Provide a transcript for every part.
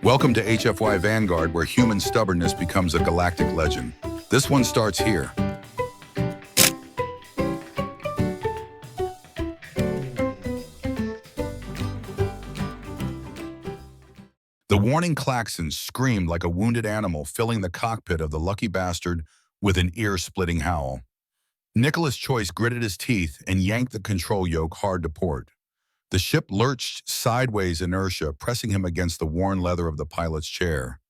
Welcome to HFY Vanguard, where human stubbornness becomes a galactic legend. This one starts here. The warning klaxon screamed like a wounded animal, filling the cockpit of the lucky bastard with an ear-splitting howl. Nicholas Choice gritted his teeth and yanked the control yoke hard to port. The ship lurched sideways, inertia pressing him against the worn leather of the pilot's chair.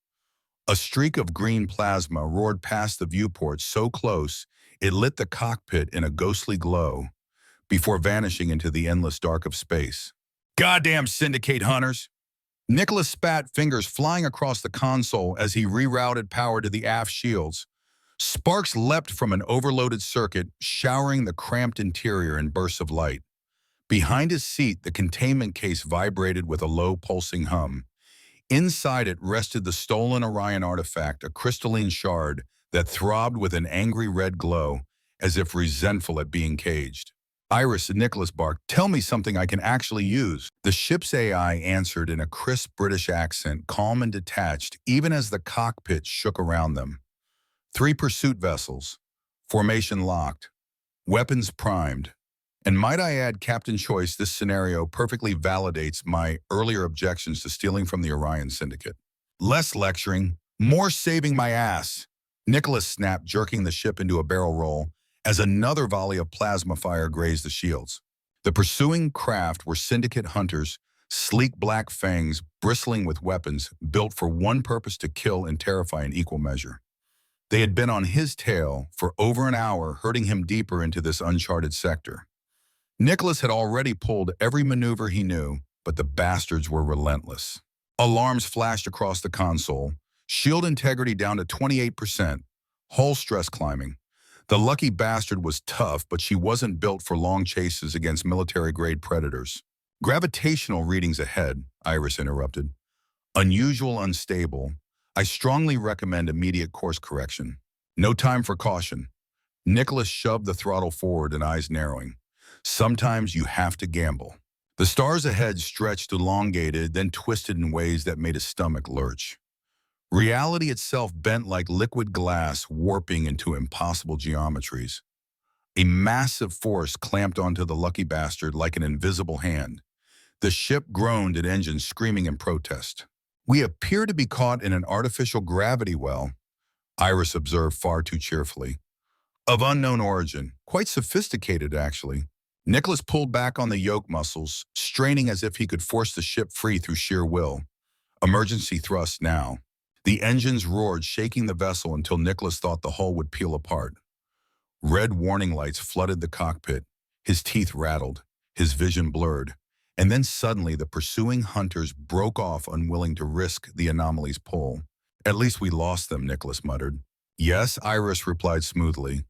A streak of green plasma roared past the viewport so close it lit the cockpit in a ghostly glow before vanishing into the endless dark of space. "Goddamn syndicate hunters!" Nicholas spat, fingers flying across the console as he rerouted power to the aft shields. Sparks leapt from an overloaded circuit, showering the cramped interior in bursts of light. Behind his seat, the containment case vibrated with a low, pulsing hum. Inside it rested the stolen Orion artifact, a crystalline shard that throbbed with an angry red glow, as if resentful at being caged. "Iris," Nicholas barked, "tell me something I can actually use." The ship's AI answered in a crisp British accent, calm and detached, even as the cockpit shook around them. 3 pursuit vessels, formation locked, weapons primed. And might I add, Captain Choice, this scenario perfectly validates my earlier objections to stealing from the Orion Syndicate. "Less lecturing, more saving my ass," Nicholas snapped, jerking the ship into a barrel roll as another volley of plasma fire grazed the shields. The pursuing craft were Syndicate hunters, sleek black fangs bristling with weapons built for one purpose: to kill and terrify in equal measure. They had been on his tail for over an hour, herding him deeper into this uncharted sector. Nicholas had already pulled every maneuver he knew, but the bastards were relentless. Alarms flashed across the console, shield integrity down to 28%, hull stress climbing. The lucky bastard was tough, but she wasn't built for long chases against military-grade predators. "Gravitational readings ahead," Iris interrupted. "Unusual, unstable. I strongly recommend immediate course correction. No time for caution." Nicholas shoved the throttle forward and eyes narrowing. Sometimes you have to gamble. The stars ahead stretched, elongated, then twisted in ways that made his stomach lurch. Reality itself bent like liquid glass, warping into impossible geometries. A massive force clamped onto the lucky bastard like an invisible hand. The ship groaned and engines screaming in protest. "We appear to be caught in an artificial gravity well," Iris observed far too cheerfully. "Of unknown origin. Quite sophisticated, actually." Nicholas pulled back on the yoke muscles, straining as if he could force the ship free through sheer will. Emergency thrust now. The engines roared, shaking the vessel until Nicholas thought the hull would peel apart. Red warning lights flooded the cockpit. His teeth rattled, his vision blurred. And then suddenly the pursuing hunters broke off, unwilling to risk the anomaly's pull. "At least we lost them," Nicholas muttered. "Yes," Iris replied smoothly.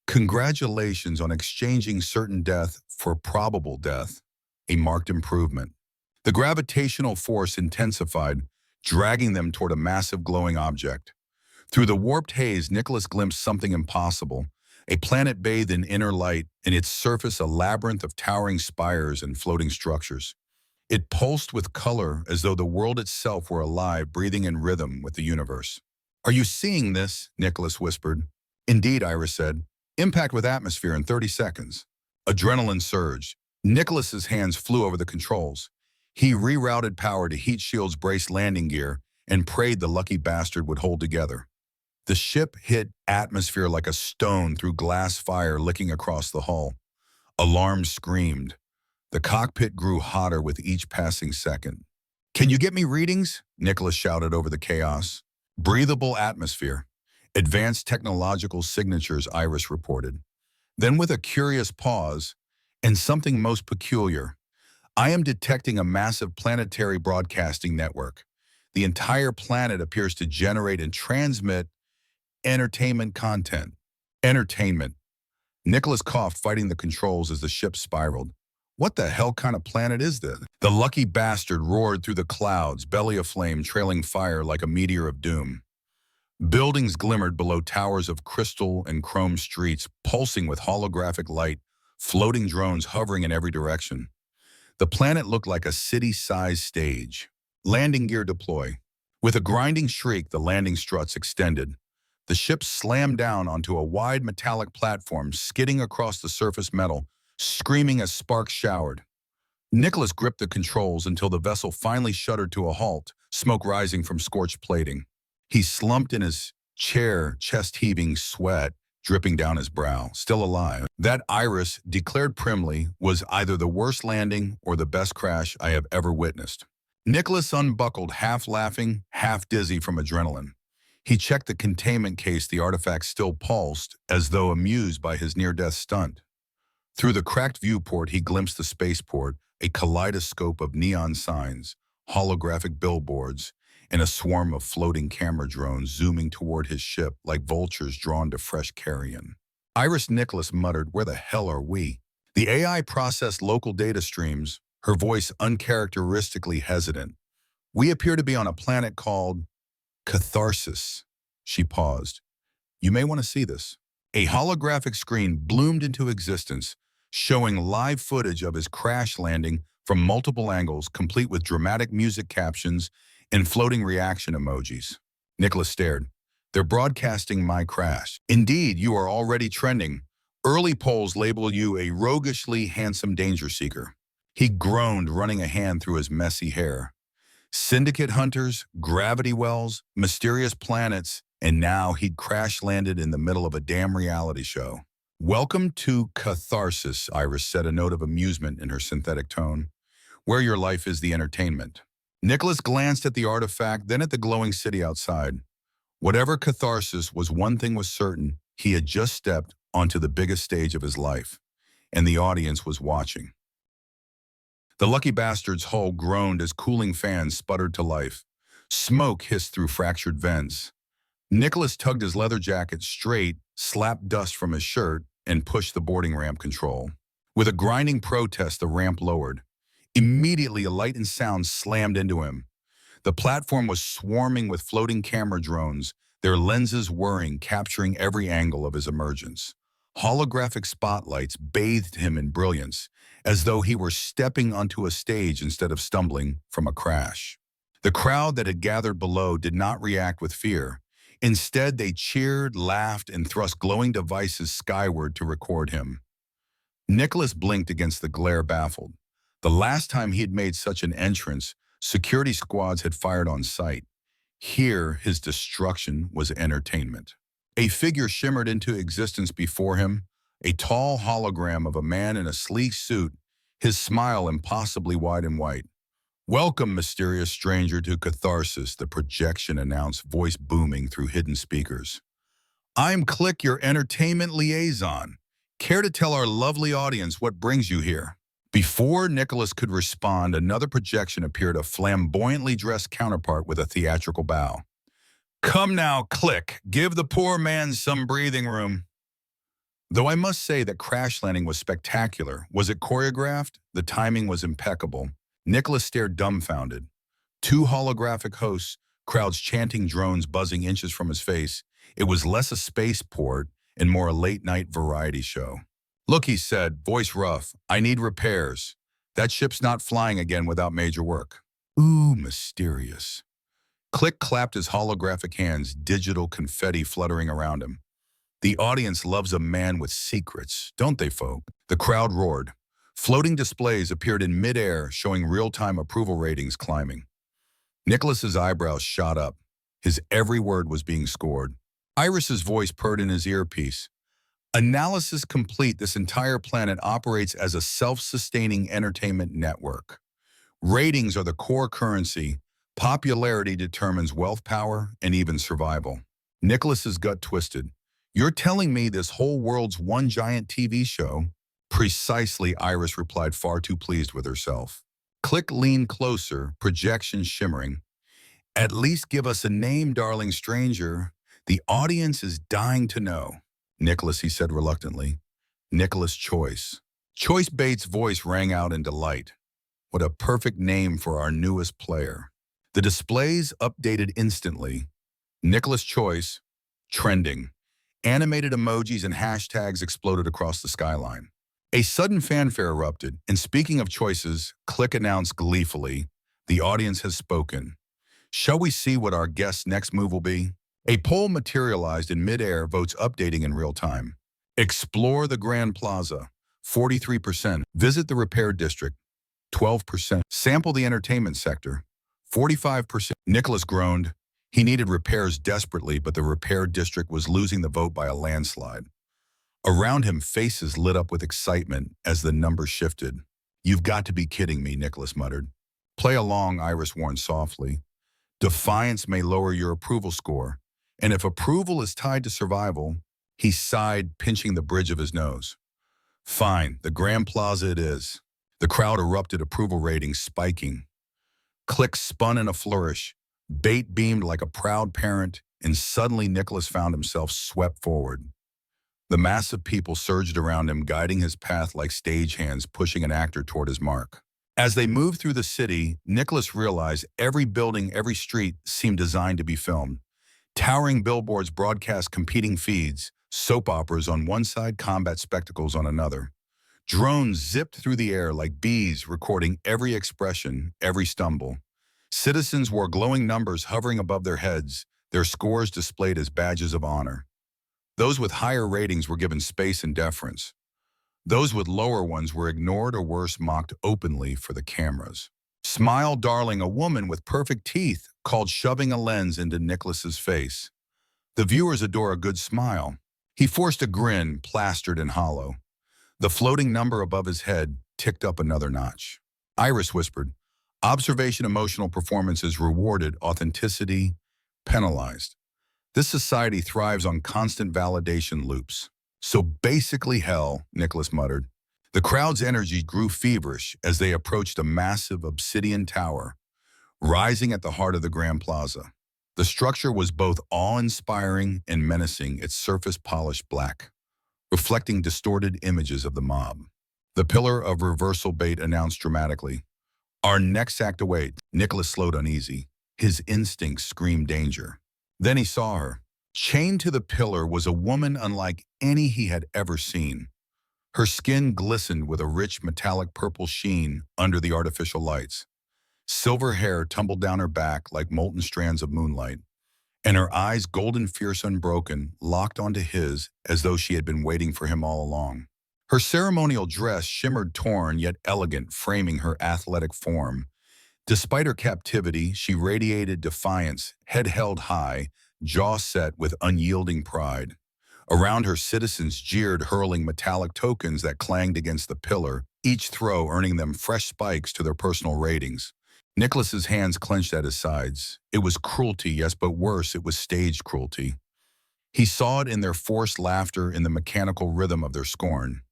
"Congratulations on exchanging certain death for probable death. A marked improvement." The gravitational force intensified, dragging them toward a massive glowing object. Through the warped haze, Nicholas glimpsed something impossible. A planet bathed in inner light, and its surface a labyrinth of towering spires and floating structures. It pulsed with color as though the world itself were alive, breathing in rhythm with the universe. "Are you seeing this?" Nicholas whispered. "Indeed," Iris said. "Impact with atmosphere in 30 seconds. Adrenaline surged. Nicholas's hands flew over the controls. He rerouted power to heat shields, brace landing gear, and prayed the lucky bastard would hold together. The ship hit atmosphere like a stone through glass fire licking across the hull. Alarms screamed. The cockpit grew hotter with each passing second. "Can you get me readings?" Nicholas shouted over the chaos. "Breathable atmosphere. Advanced technological signatures," Iris reported. Then with a curious pause, "and something most peculiar. I am detecting a massive planetary broadcasting network. The entire planet appears to generate and transmit entertainment content." "Entertainment." Nicholas coughed, fighting the controls as the ship spiraled. "What the hell kind of planet is this?" The lucky bastard roared through the clouds, belly aflame, trailing fire like a meteor of doom. Buildings glimmered below towers of crystal and chrome streets, pulsing with holographic light, floating drones hovering in every direction. The planet looked like a city-sized stage. "Landing gear deploy." With a grinding shriek, the landing struts extended. The ship slammed down onto a wide metallic platform, skidding across the surface metal, screaming as sparks showered. Nicholas gripped the controls until the vessel finally shuddered to a halt, smoke rising from scorched plating. He slumped in his chair, chest heaving, sweat dripping down his brow, still alive. That Iris declared primly was either the worst landing or the best crash I have ever witnessed. Nicholas unbuckled, half laughing, half dizzy from adrenaline. He checked the containment case. The artifact still pulsed, as though amused by his near-death stunt. Through the cracked viewport, he glimpsed the spaceport, a kaleidoscope of neon signs, holographic billboards, and a swarm of floating camera drones zooming toward his ship like vultures drawn to fresh carrion. Iris Nicholas muttered, "Where the hell are we?" The AI processed local data streams, her voice uncharacteristically hesitant. "We appear to be on a planet called Catharsis." She paused. "You may want to see this." A holographic screen bloomed into existence, showing live footage of his crash landing from multiple angles, complete with dramatic music captions and floating reaction emojis. Nicholas stared. "They're broadcasting my crash. Indeed, you are already trending. Early polls label you a roguishly handsome danger seeker." He groaned, running a hand through his messy hair. Syndicate hunters, gravity wells, mysterious planets, and now he'd crash-landed in the middle of a damn reality show. "Welcome to Catharsis," Iris said, a note of amusement in her synthetic tone, "where your life is the entertainment." Nicholas glanced at the artifact, then at the glowing city outside. Whatever Catharsis was, one thing was certain: he had just stepped onto the biggest stage of his life, and the audience was watching. The lucky bastard's hull groaned as cooling fans sputtered to life. Smoke hissed through fractured vents. Nicholas tugged his leather jacket straight, slapped dust from his shirt, and pushed the boarding ramp control. With a grinding protest, the ramp lowered. Immediately, a light and sound slammed into him. The platform was swarming with floating camera drones, their lenses whirring, capturing every angle of his emergence. Holographic spotlights bathed him in brilliance, as though he were stepping onto a stage instead of stumbling from a crash. The crowd that had gathered below did not react with fear. Instead, they cheered, laughed, and thrust glowing devices skyward to record him. Nicholas blinked against the glare, baffled. The last time he had made such an entrance, security squads had fired on sight. Here, his destruction was entertainment. A figure shimmered into existence before him, a tall hologram of a man in a sleek suit, his smile impossibly wide and white. "Welcome, mysterious stranger, to Catharsis," the projection announced, voice booming through hidden speakers. "I'm Click, your entertainment liaison. Care to tell our lovely audience what brings you here?" Before Nicholas could respond, another projection appeared, a flamboyantly dressed counterpart with a theatrical bow. "Come now, Click, give the poor man some breathing room." Though I must say that crash landing was spectacular. Was it choreographed? The timing was impeccable. Nicholas stared dumbfounded. Two holographic hosts, crowds chanting, drones buzzing inches from his face. It was less a spaceport and more a late-night variety show. "Look," he said, voice rough, "I need repairs. That ship's not flying again without major work." "Ooh, mysterious." Click clapped his holographic hands, digital confetti fluttering around him. "The audience loves a man with secrets, don't they, folk?" The crowd roared. Floating displays appeared in midair, showing real-time approval ratings climbing. Nicholas's eyebrows shot up. His every word was being scored. Iris's voice purred in his earpiece. "Analysis complete. This entire planet operates as a self-sustaining entertainment network. Ratings are the core currency. Popularity determines wealth, power, and even survival." Nicholas's gut twisted. "You're telling me this whole world's one giant TV show?" "Precisely," Iris replied, far too pleased with herself. Click leaned closer, projection shimmering. "At least give us a name, darling stranger. The audience is dying to know." "Nicholas," he said reluctantly. "Nicholas Choice." Choice Bates' voice rang out in delight. What a perfect name for our newest player. The displays updated instantly. Nicholas Choice, trending. Animated emojis and hashtags exploded across the skyline. A sudden fanfare erupted, and speaking of choices, Click announced gleefully, "The audience has spoken. Shall we see what our guest's next move will be? A poll materialized in midair, votes updating in real time. Explore the Grand Plaza, 43%. Visit the Repair District, 12%. Sample the entertainment sector, 45%. Nicholas groaned. He needed repairs desperately, but the Repair District was losing the vote by a landslide. Around him, faces lit up with excitement as the numbers shifted. "You've got to be kidding me," Nicholas muttered. "Play along," Iris warned softly. "Defiance may lower your approval score, and if approval is tied to survival," he sighed, pinching the bridge of his nose. "Fine, the Grand Plaza it is." The crowd erupted, approval ratings spiking. Clicks spun in a flourish. Bait beamed like a proud parent, and suddenly Nicholas found himself swept forward. The mass of people surged around him, guiding his path like stagehands pushing an actor toward his mark. As they moved through the city, Nicholas realized every building, every street seemed designed to be filmed. Towering billboards broadcast competing feeds, soap operas on one side, combat spectacles on another. Drones zipped through the air like bees, recording every expression, every stumble. Citizens wore glowing numbers hovering above their heads, their scores displayed as badges of honor. Those with higher ratings were given space and deference. Those with lower ones were ignored or worse, mocked openly for the cameras. "Smile, darling," a woman with perfect teeth called, shoving a lens into Nicholas's face. The viewers adore a good smile. He forced a grin, plastered and hollow. The floating number above his head ticked up another notch. Iris whispered, "Observation emotional performances rewarded, authenticity penalized." This society thrives on constant validation loops. "So basically hell," Nicholas muttered. The crowd's energy grew feverish as they approached a massive obsidian tower, rising at the heart of the Grand Plaza. The structure was both awe-inspiring and menacing, its surface polished black, reflecting distorted images of the mob. The pillar of reversal bait announced dramatically, "Our next act awaits." Nicholas slowed uneasy. His instincts screamed danger. Then he saw her. Chained to the pillar was a woman unlike any he had ever seen. Her skin glistened with a rich metallic purple sheen under the artificial lights. Silver hair tumbled down her back like molten strands of moonlight, and her eyes, golden, fierce, unbroken, locked onto his as though she had been waiting for him all along. Her ceremonial dress shimmered, torn yet elegant, framing her athletic form. Despite her captivity, she radiated defiance, head held high, jaw set with unyielding pride. Around her, citizens jeered, hurling metallic tokens that clanged against the pillar, each throw earning them fresh spikes to their personal ratings. Nicholas's hands clenched at his sides. It was cruelty, yes, but worse, it was staged cruelty. He saw it in their forced laughter, in the mechanical rhythm of their scorn.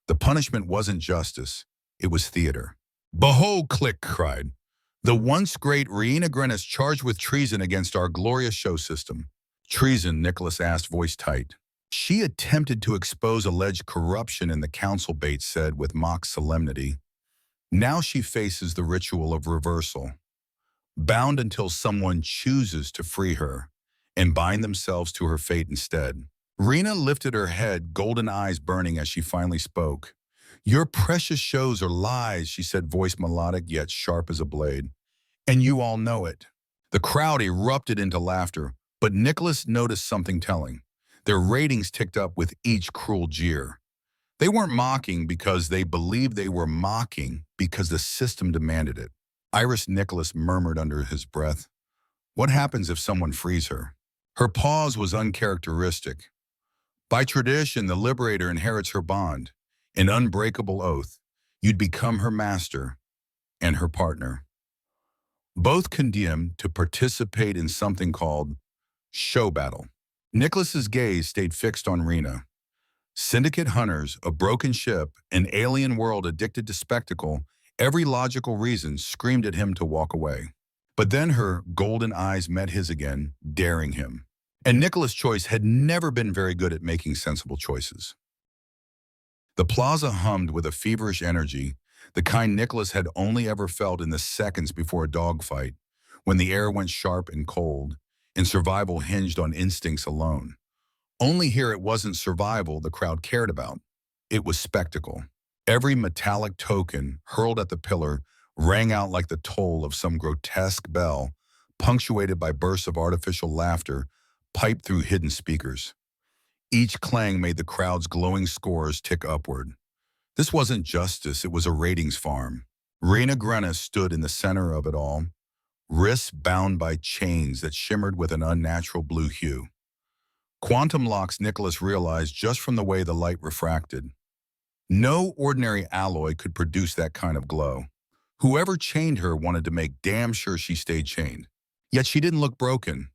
The punishment wasn't justice, it was theater. "Behold," Click cried. "The once great Rhaena Grennis charged with treason against our glorious show system." "Treason?" Nicholas asked, voice tight. "She attempted to expose alleged corruption in the council," Bates said with mock solemnity. "Now she faces the ritual of reversal, bound until someone chooses to free her and bind themselves to her fate instead." Rhaena lifted her head, golden eyes burning as she finally spoke. "Your precious shows are lies," she said, voice melodic yet sharp as a blade. "And you all know it." The crowd erupted into laughter, but Nicholas noticed something telling. Their ratings ticked up with each cruel jeer. They weren't mocking because they believed, they were mocking because the system demanded it. Iris, Nicholas murmured under his breath, "What happens if someone frees her?" Her pause was uncharacteristic. "By tradition, the liberator inherits her bond, an unbreakable oath. You'd become her master and her partner, both condemned to participate in something called show battle." Nicholas's gaze stayed fixed on Rhaena. Syndicate hunters, a broken ship, an alien world addicted to spectacle, every logical reason screamed at him to walk away. But then her golden eyes met his again, daring him. And Nicholas' choice had never been very good at making sensible choices. The plaza hummed with a feverish energy, the kind Nicholas had only ever felt in the seconds before a dogfight, when the air went sharp and cold, and survival hinged on instincts alone. Only here it wasn't survival the crowd cared about. It was spectacle. Every metallic token hurled at the pillar rang out like the toll of some grotesque bell, punctuated by bursts of artificial laughter piped through hidden speakers. Each clang made the crowd's glowing scores tick upward. This wasn't justice, it was a ratings farm. Rena Grenna stood in the center of it all, wrists bound by chains that shimmered with an unnatural blue hue. Quantum locks, Nicholas realized just from the way the light refracted. No ordinary alloy could produce that kind of glow. Whoever chained her wanted to make damn sure she stayed chained. Yet she didn't look broken.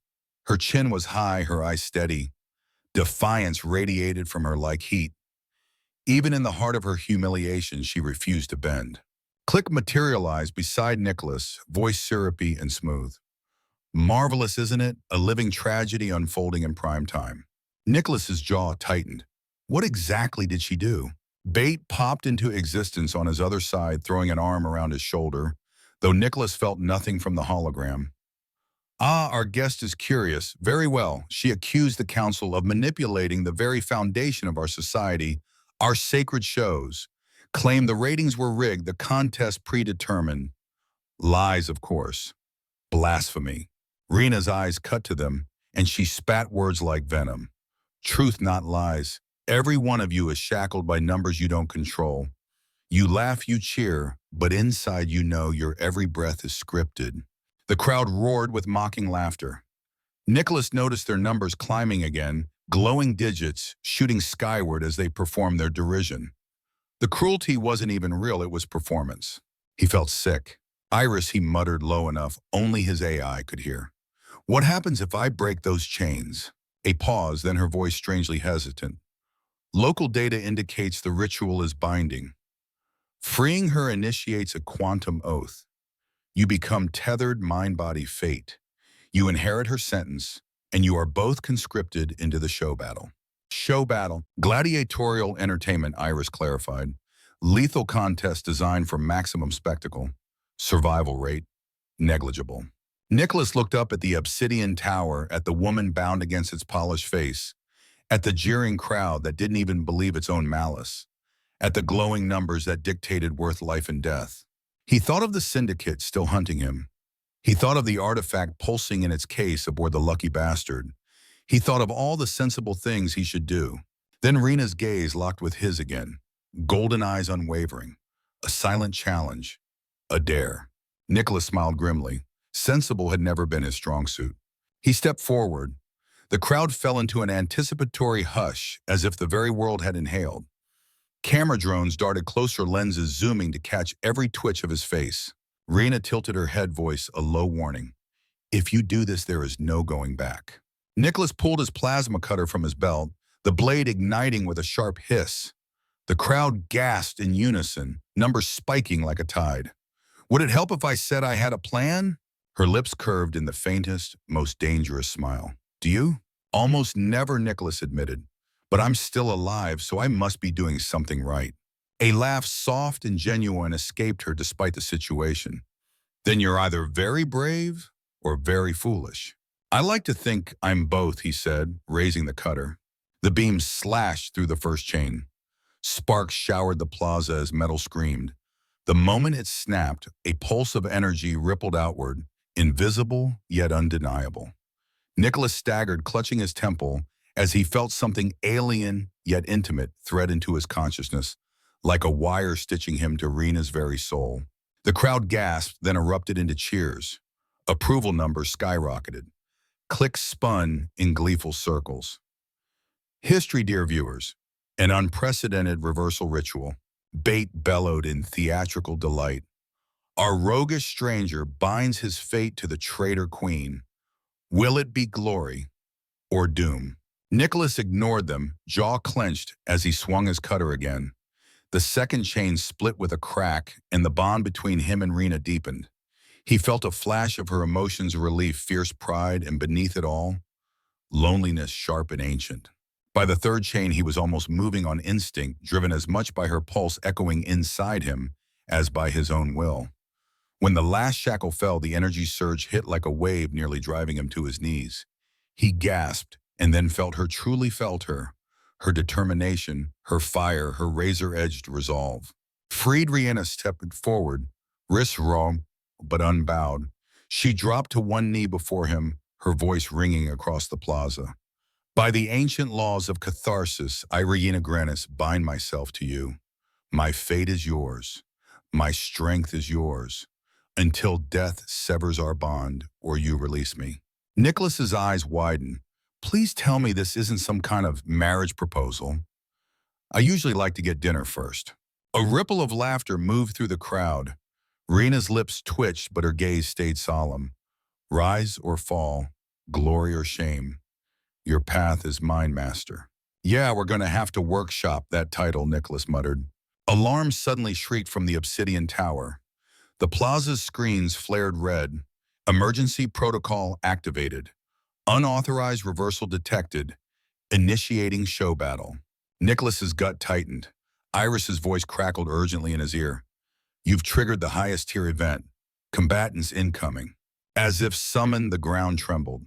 Her chin was high, her eyes steady. Defiance radiated from her like heat. Even in the heart of her humiliation, she refused to bend. Click materialized beside Nicholas, voice syrupy and smooth. Marvelous, isn't it? A living tragedy unfolding in prime time. Nicholas's jaw tightened. What exactly did she do? Bait popped into existence on his other side, throwing an arm around his shoulder, though Nicholas felt nothing from the hologram. Ah, our guest is curious. Very well. She accused the council of manipulating the very foundation of our society, our sacred shows. Claimed the ratings were rigged, the contest predetermined. Lies, of course. Blasphemy. Rena's eyes cut to them, and she spat words like venom. Truth, not lies. Every one of you is shackled by numbers you don't control. You laugh, you cheer, but inside you know your every breath is scripted. The crowd roared with mocking laughter. Nicholas noticed their numbers climbing again, glowing digits shooting skyward as they performed their derision. The cruelty wasn't even real, it was performance. He felt sick. Iris, he muttered low enough, only his AI could hear. What happens if I break those chains? A pause, then her voice strangely hesitant. Local data indicates the ritual is binding. Freeing her initiates a quantum oath. You become tethered mind-body fate. You inherit her sentence, and you are both conscripted into the show battle. Show battle. Gladiatorial entertainment, Iris clarified. Lethal contest designed for maximum spectacle. Survival rate, negligible. Nicholas looked up at the obsidian tower, at the woman bound against its polished face, at the jeering crowd that didn't even believe its own malice, at the glowing numbers that dictated worth life and death. He thought of the syndicate still hunting him. He thought of the artifact pulsing in its case aboard the lucky bastard. He thought of all the sensible things he should do. Then Rena's gaze locked with his again, golden eyes unwavering, a silent challenge, a dare. Nicholas smiled grimly. Sensible had never been his strong suit. He stepped forward. The crowd fell into an anticipatory hush, as if the very world had inhaled. Camera drones darted closer, lenses zooming to catch every twitch of his face. Rena tilted her head, voice a low warning. If you do this, there is no going back. Nicholas pulled his plasma cutter from his belt, the blade igniting with a sharp hiss. The crowd gasped in unison, numbers spiking like a tide. Would it help if I said I had a plan? Her lips curved in the faintest, most dangerous smile. Do you? Almost never, Nicholas admitted. But I'm still alive, so I must be doing something right. A laugh soft and genuine escaped her despite the situation. Then you're either very brave or very foolish. I like to think I'm both, he said, raising the cutter. The beam slashed through the first chain. Sparks showered the plaza as metal screamed. The moment it snapped, a pulse of energy rippled outward, invisible yet undeniable. Nicholas staggered, clutching his temple, as he felt something alien yet intimate thread into his consciousness, like a wire stitching him to Rena's very soul. The crowd gasped, then erupted into cheers. Approval numbers skyrocketed. Clicks spun in gleeful circles. History, dear viewers. An unprecedented reversal ritual. Bait bellowed in theatrical delight. Our roguish stranger binds his fate to the traitor queen. Will it be glory or doom? Nicholas ignored them, jaw clenched as he swung his cutter again. The second chain split with a crack, and the bond between him and Rena deepened. He felt a flash of her emotions, relief, fierce pride, and beneath it all, loneliness sharp and ancient. By the third chain, he was almost moving on instinct, driven as much by her pulse echoing inside him as by his own will. When the last shackle fell, the energy surge hit like a wave, nearly driving him to his knees. He gasped, and then truly felt her determination, her fire, her razor-edged resolve. Freed, Rihanna stepped forward, wrists raw but unbowed. She dropped to one knee before him, her voice ringing across the plaza. By the ancient laws of catharsis, I, Regina Granis, bind myself to you. My fate is yours. My strength is yours. Until death severs our bond, or you release me. Nicholas's eyes widen. Please tell me this isn't some kind of marriage proposal. I usually like to get dinner first. A ripple of laughter moved through the crowd. Rena's lips twitched, but her gaze stayed solemn. Rise or fall, glory or shame. Your path is mine, master. Yeah, we're going to have to workshop that title, Nicholas muttered. Alarms suddenly shrieked from the obsidian tower. The plaza's screens flared red. Emergency protocol activated. Unauthorized reversal detected. Initiating show battle. Nicholas's gut tightened. Iris's voice crackled urgently in his ear. You've triggered the highest tier event. Combatants incoming. As if summoned, the ground trembled.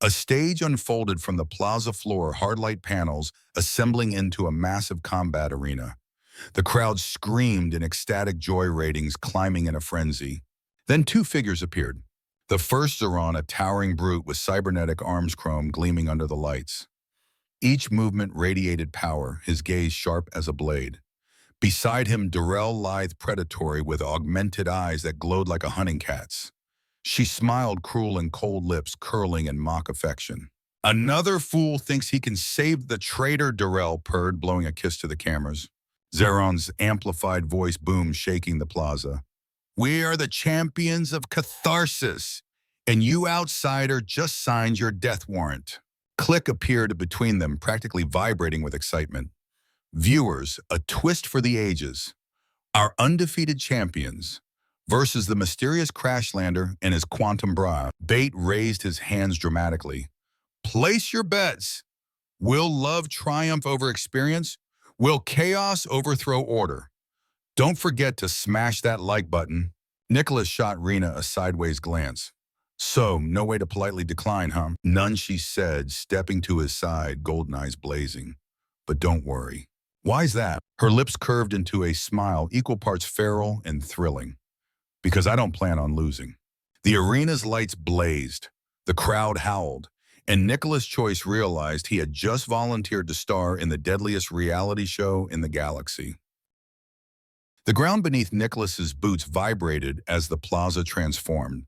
A stage unfolded from the plaza floor, hardlight panels assembling into a massive combat arena. The crowd screamed in ecstatic joy, ratings climbing in a frenzy. Then two figures appeared. The first Zeron, a towering brute with cybernetic arms chrome gleaming under the lights. Each movement radiated power, his gaze sharp as a blade. Beside him, Durrell lithe predatory with augmented eyes that glowed like a hunting cat's. She smiled, cruel and cold lips curling in mock affection. Another fool thinks he can save the traitor, Durrell purred, blowing a kiss to the cameras. Zeron's amplified voice boomed, shaking the plaza. We are the champions of catharsis, and you outsider just signed your death warrant. Click appeared between them, practically vibrating with excitement. Viewers, a twist for the ages. Our undefeated champions versus the mysterious Crashlander and his quantum bra. Bait raised his hands dramatically. Place your bets. Will love triumph over experience? Will chaos overthrow order? Don't forget to smash that like button. Nicholas shot Rena a sideways glance. So, no way to politely decline, huh? None, she said, stepping to his side, golden eyes blazing. But don't worry. Why's that? Her lips curved into a smile equal parts feral and thrilling. Because I don't plan on losing. The arena's lights blazed. The crowd howled. And Nicholas Choice realized he had just volunteered to star in the deadliest reality show in the galaxy. The ground beneath Nicholas's boots vibrated as the plaza transformed.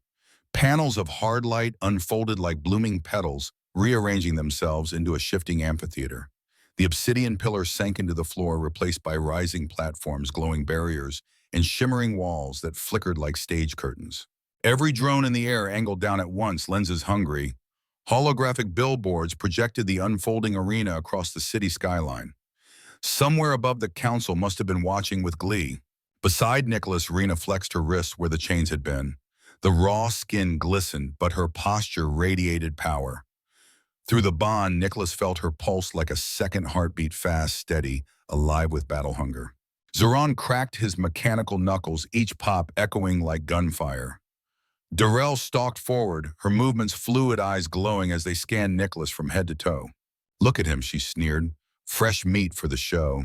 Panels of hard light unfolded like blooming petals, rearranging themselves into a shifting amphitheater. The obsidian pillars sank into the floor, replaced by rising platforms, glowing barriers, and shimmering walls that flickered like stage curtains. Every drone in the air angled down at once, lenses hungry. Holographic billboards projected the unfolding arena across the city skyline. Somewhere above, the council must have been watching with glee. Beside Nicholas, Rena flexed her wrists where the chains had been. The raw skin glistened, but her posture radiated power. Through the bond, Nicholas felt her pulse like a second heartbeat, fast, steady, alive with battle hunger. Zeron cracked his mechanical knuckles, each pop echoing like gunfire. Durrell stalked forward, her movements fluid, eyes glowing as they scanned Nicholas from head to toe. Look at him, she sneered. Fresh meat for the show.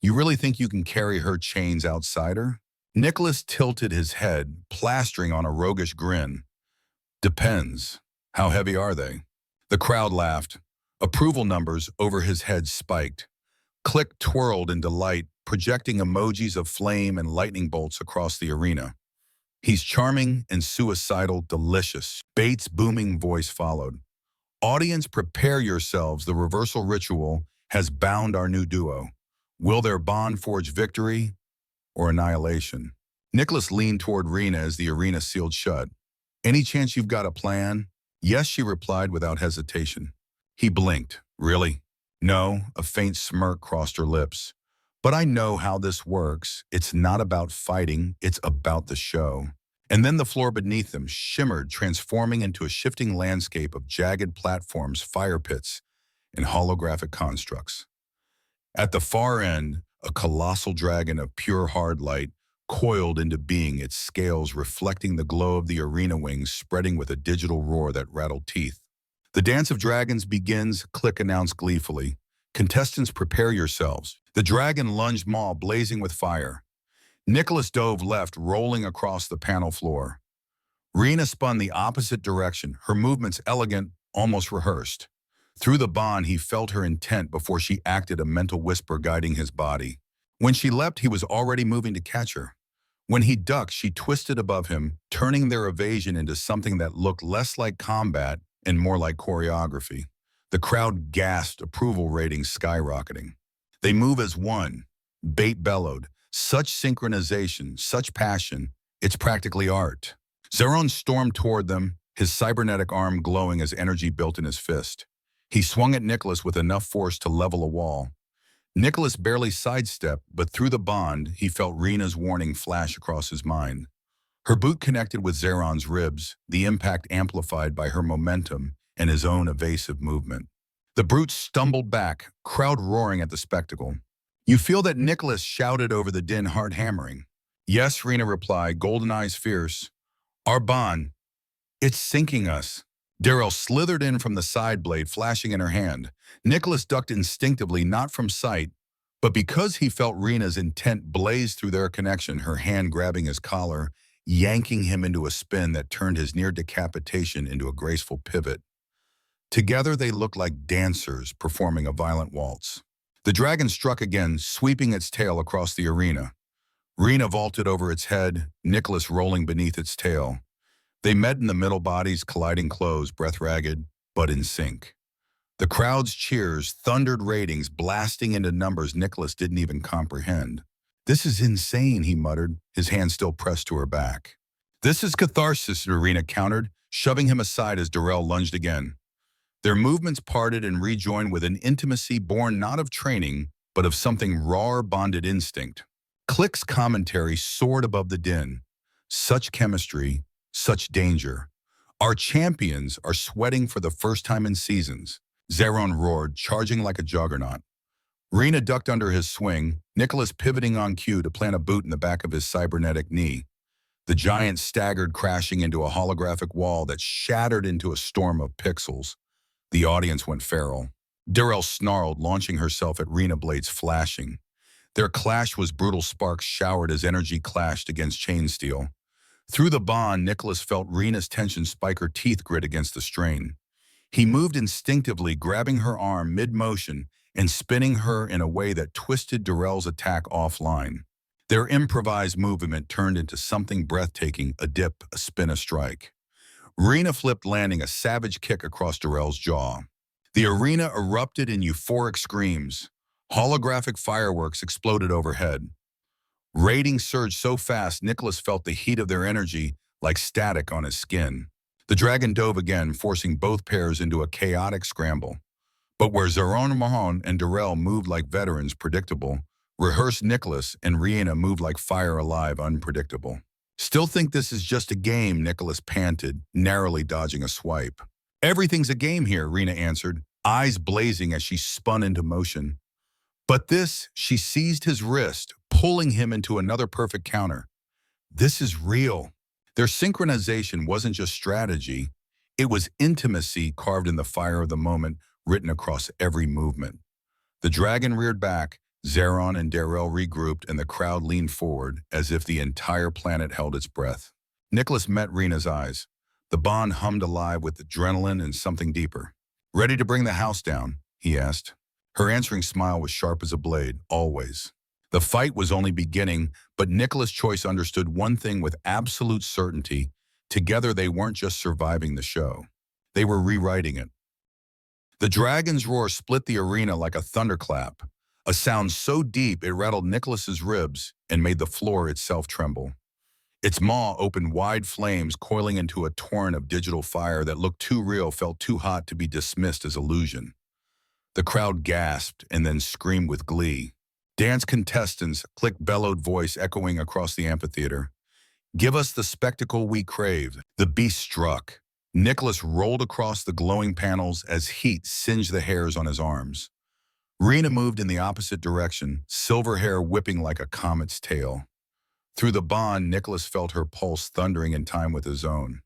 You really think you can carry her chains, outsider? Nicholas tilted his head, plastering on a roguish grin. Depends. How heavy are they? The crowd laughed. Approval numbers over his head spiked. Click twirled in delight, projecting emojis of flame and lightning bolts across the arena. He's charming and suicidal, delicious. Bates' booming voice followed. Audience, prepare yourselves. The reversal ritual has bound our new duo. Will their bond forge victory or annihilation? Nicholas leaned toward Rena as the arena sealed shut. Any chance you've got a plan? Yes, she replied without hesitation. He blinked. Really? No, a faint smirk crossed her lips. But I know how this works. It's not about fighting, it's about the show. And then the floor beneath them shimmered, transforming into a shifting landscape of jagged platforms, fire pits, and holographic constructs. At the far end, a colossal dragon of pure hard light coiled into being, its scales reflecting the glow of the arena wings, spreading with a digital roar that rattled teeth. The dance of dragons begins, Click announced gleefully. Contestants, prepare yourselves. The dragon lunged, maw blazing with fire. Nicholas dove left, rolling across the panel floor. Rena spun the opposite direction, her movements elegant, almost rehearsed. Through the bond, he felt her intent before she acted, a mental whisper guiding his body. When she leapt, he was already moving to catch her. When he ducked, she twisted above him, turning their evasion into something that looked less like combat and more like choreography. The crowd gasped, approval ratings skyrocketing. They move as one, Bait bellowed. Such synchronization, such passion, it's practically art. Zeron stormed toward them, his cybernetic arm glowing as energy built in his fist. He swung at Nicholas with enough force to level a wall. Nicholas barely sidestepped, but through the bond, he felt Rena's warning flash across his mind. Her boot connected with Zeron's ribs, the impact amplified by her momentum and his own evasive movement. The brute stumbled back, crowd roaring at the spectacle. You feel that? Nicholas shouted over the din, hard hammering. Yes, Rena replied, golden eyes fierce. Our bond, it's sinking us. Darrell slithered in from the side blade, flashing in her hand. Nicholas ducked instinctively, not from sight, but because he felt Rena's intent blaze through their connection, her hand grabbing his collar, yanking him into a spin that turned his near decapitation into a graceful pivot. Together they looked like dancers performing a violent waltz. The dragon struck again, sweeping its tail across the arena. Rena vaulted over its head, Nicholas rolling beneath its tail. They met in the middle, bodies colliding close, breath ragged, but in sync. The crowd's cheers thundered, ratings blasting into numbers Nicholas didn't even comprehend. This is insane, he muttered, his hand still pressed to her back. This is catharsis, Rena countered, shoving him aside as Darrell lunged again. Their movements parted and rejoined with an intimacy born not of training, but of something raw, bonded instinct. Click's commentary soared above the din. Such chemistry, such danger. Our champions are sweating for the first time in seasons. Zeron roared, charging like a juggernaut. Rena ducked under his swing, Nicholas pivoting on cue to plant a boot in the back of his cybernetic knee. The giant staggered, crashing into a holographic wall that shattered into a storm of pixels. The audience went feral. Darrell snarled, launching herself at Rena, blades flashing. Their clash was brutal, sparks showered as energy clashed against chain steel. Through the bond, Nicholas felt Rena's tension spike, her teeth grit against the strain. He moved instinctively, grabbing her arm mid-motion and spinning her in a way that twisted Darrell's attack offline. Their improvised movement turned into something breathtaking, a dip, a spin, a strike. Rena flipped, landing a savage kick across Darrell's jaw. The arena erupted in euphoric screams. Holographic fireworks exploded overhead. Ratings surged so fast, Nicholas felt the heat of their energy like static on his skin. The dragon dove again, forcing both pairs into a chaotic scramble. But where Zeron Mahon and Darrell moved like veterans, predictable, rehearsed, Nicholas and Rena moved like fire alive, unpredictable. Still think this is just a game, Nicholas panted, narrowly dodging a swipe. Everything's a game here, Rena answered, eyes blazing as she spun into motion. But this, she seized his wrist, pulling him into another perfect counter. This is real. Their synchronization wasn't just strategy, it was intimacy carved in the fire of the moment, written across every movement. The dragon reared back, Zeron and Darrell regrouped, and the crowd leaned forward as if the entire planet held its breath. Nicholas met Rena's eyes. The bond hummed alive with adrenaline and something deeper. Ready to bring the house down? He asked. Her answering smile was sharp as a blade, always. The fight was only beginning, but Nicholas Choice understood one thing with absolute certainty. Together they weren't just surviving the show. They were rewriting it. The dragon's roar split the arena like a thunderclap, a sound so deep it rattled Nicholas's ribs and made the floor itself tremble. Its maw opened wide, flames coiling into a torrent of digital fire that looked too real, felt too hot to be dismissed as illusion. The crowd gasped and then screamed with glee. Dance contestants, Click bellowed, voice echoing across the amphitheater. Give us the spectacle we crave. The beast struck. Nicholas rolled across the glowing panels as heat singed the hairs on his arms. Rena moved in the opposite direction, silver hair whipping like a comet's tail. Through the bond, Nicholas felt her pulse thundering in time with his own.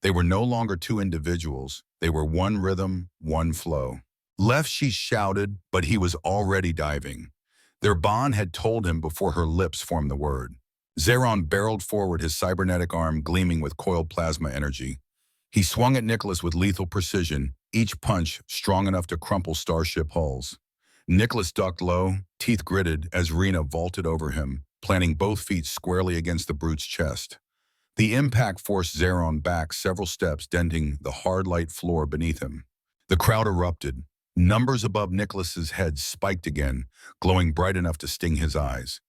They were no longer two individuals. They were one rhythm, one flow. Left, she shouted, but he was already diving. Their bond had told him before her lips formed the word. Zeron barreled forward, his cybernetic arm gleaming with coiled plasma energy. He swung at Nicholas with lethal precision, each punch strong enough to crumple starship hulls. Nicholas ducked low, teeth gritted as Rena vaulted over him, planting both feet squarely against the brute's chest. The impact forced Zeron back several steps, denting the hard light floor beneath him. The crowd erupted. Numbers above Nicholas's head spiked again, glowing bright enough to sting his eyes.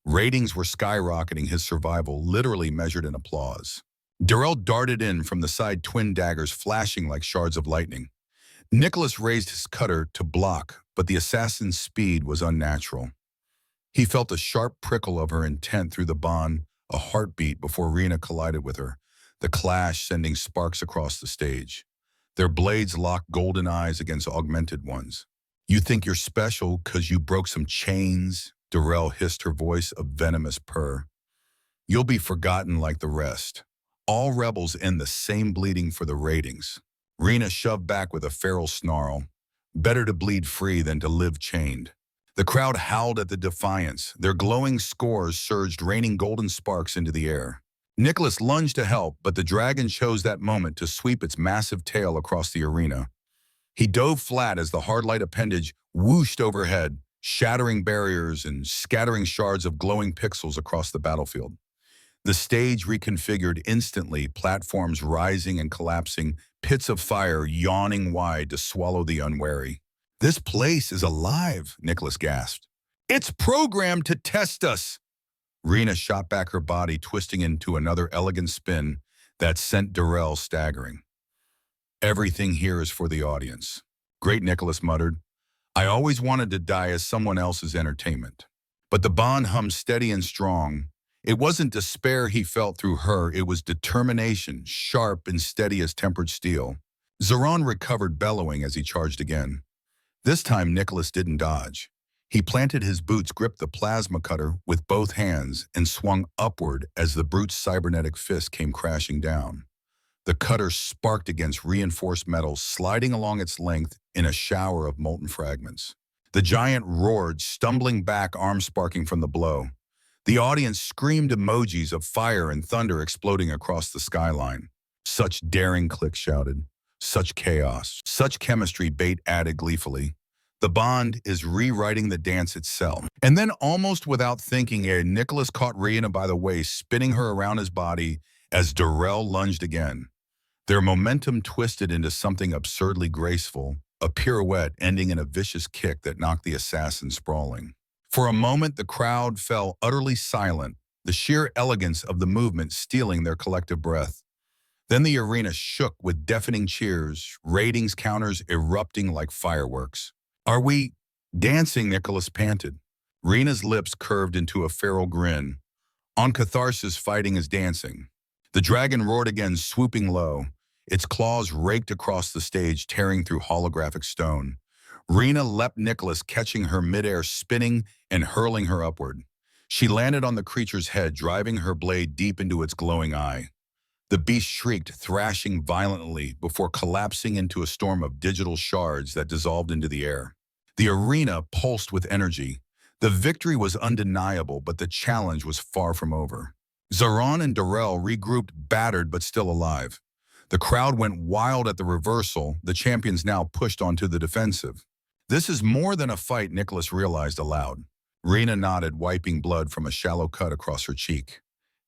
Ratings were skyrocketing, his survival literally measured in applause. Darrell darted in from the side, twin daggers flashing like shards of lightning. Nicholas raised his cutter to block, but the assassin's speed was unnatural. He felt a sharp prickle of her intent through the bond, a heartbeat before Rena collided with her, the clash sending sparks across the stage. Their blades locked golden eyes against augmented ones. "You think you're special 'cause you broke some chains?" Darrell hissed, her voice a venomous purr. "You'll be forgotten like the rest. All rebels end the same, bleeding for the ratings." Rena shoved back with a feral snarl. Better to bleed free than to live chained. The crowd howled at the defiance. Their glowing scores surged, raining golden sparks into the air. Nicholas lunged to help, but the dragon chose that moment to sweep its massive tail across the arena. He dove flat as the hard-light appendage whooshed overhead, shattering barriers and scattering shards of glowing pixels across the battlefield. The stage reconfigured instantly, platforms rising and collapsing, pits of fire yawning wide to swallow the unwary. "This place is alive," Nicholas gasped. "It's programmed to test us." Rena shot back, her body twisting into another elegant spin that sent Darrell staggering. "Everything here is for the audience." "Great," Nicholas muttered. "I always wanted to die as someone else's entertainment." But the bond hummed steady and strong. It wasn't despair he felt through her, it was determination, sharp and steady as tempered steel. Zeron recovered, bellowing as he charged again. This time Nicholas didn't dodge. He planted his boots, gripped the plasma cutter with both hands, and swung upward as the brute's cybernetic fist came crashing down. The cutter sparked against reinforced metal, sliding along its length in a shower of molten fragments. The giant roared, stumbling back, arms sparking from the blow. The audience screamed emojis of fire and thunder exploding across the skyline. "Such daring," Click shouted. "Such chaos. Such chemistry," Bait added gleefully. "The bond is rewriting the dance itself." And then, almost without thinking, Nicholas caught Rena by the waist, spinning her around his body as Darrell lunged again. Their momentum twisted into something absurdly graceful, a pirouette ending in a vicious kick that knocked the assassin sprawling. For a moment, the crowd fell utterly silent, the sheer elegance of the movement stealing their collective breath. Then the arena shook with deafening cheers, ratings counters erupting like fireworks. "Are we dancing?" Nicholas panted. Rena's lips curved into a feral grin. "On Catharsis, fighting is dancing." The dragon roared again, swooping low. Its claws raked across the stage, tearing through holographic stone. Rena leapt Nicholas, catching her midair, spinning and hurling her upward. She landed on the creature's head, driving her blade deep into its glowing eye. The beast shrieked, thrashing violently before collapsing into a storm of digital shards that dissolved into the air. The arena pulsed with energy. The victory was undeniable, but the challenge was far from over. Zeron and Darrell regrouped, battered but still alive. The crowd went wild at the reversal, the champions now pushed onto the defensive. "This is more than a fight," Nicholas realized aloud. Rena nodded, wiping blood from a shallow cut across her cheek.